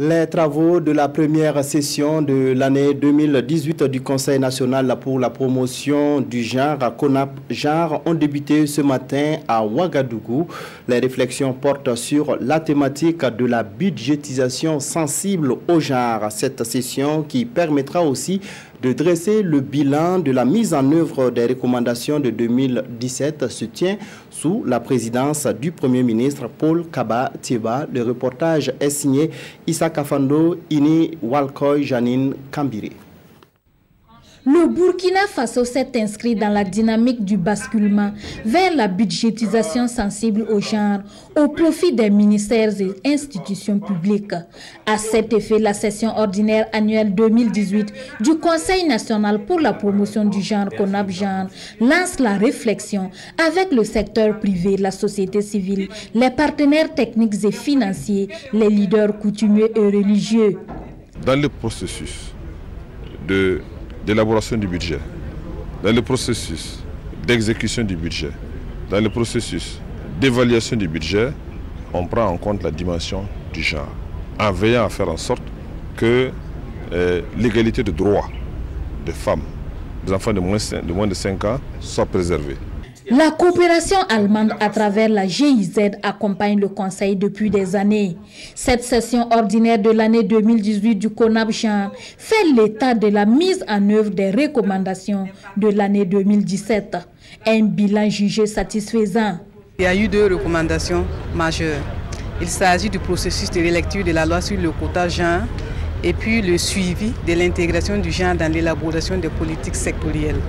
Les travaux de la première session de l'année 2018 du Conseil national pour la promotion du genre, CONAP Genre, ont débuté ce matin à Ouagadougou. Les réflexions portent sur la thématique de la budgétisation sensible au genre. Cette session qui permettra aussi de dresser le bilan de la mise en œuvre des recommandations de 2017 se tient sous la présidence du Premier ministre Paul Kaba Thieba. Le reportage est signé Issa Kafando, Ini Walkoy, Janine Kambiri. Le Burkina Faso s'est inscrit dans la dynamique du basculement vers la budgétisation sensible au genre au profit des ministères et institutions publiques. À cet effet, la session ordinaire annuelle 2018 du Conseil national pour la promotion du genre, CONAP Genre, lance la réflexion avec le secteur privé, la société civile, les partenaires techniques et financiers, les leaders coutumiers et religieux. Dans le processus d'élaboration du budget, dans le processus d'exécution du budget, dans le processus d'évaluation du budget, on prend en compte la dimension du genre, en veillant à faire en sorte que l'égalité de droits des femmes, des enfants de moins de 5 ans soit préservée. La coopération allemande à travers la GIZ accompagne le Conseil depuis des années. Cette session ordinaire de l'année 2018 du CONAP Genre fait l'état de la mise en œuvre des recommandations de l'année 2017. Un bilan jugé satisfaisant. Il y a eu 2 recommandations majeures. Il s'agit du processus de relecture de la loi sur le quota genre et puis le suivi de l'intégration du genre dans l'élaboration des politiques sectorielles.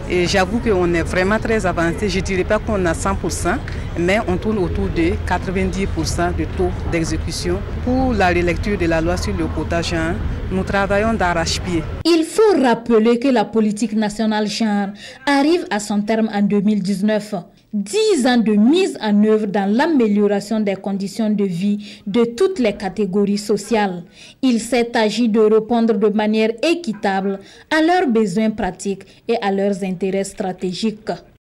Et j'avoue qu'on est vraiment très avancé. Je ne dirais pas qu'on a 100%, mais on tourne autour de 90% de taux d'exécution. Pour la relecture de la loi sur le quota genre, nous travaillons d'arrache-pied. Il faut rappeler que la politique nationale genre arrive à son terme en 2019. 10 ans de mise en œuvre dans l'amélioration des conditions de vie de toutes les catégories sociales. Il s'est agi de répondre de manière équitable à leurs besoins pratiques et à leurs intérêts stratégiques.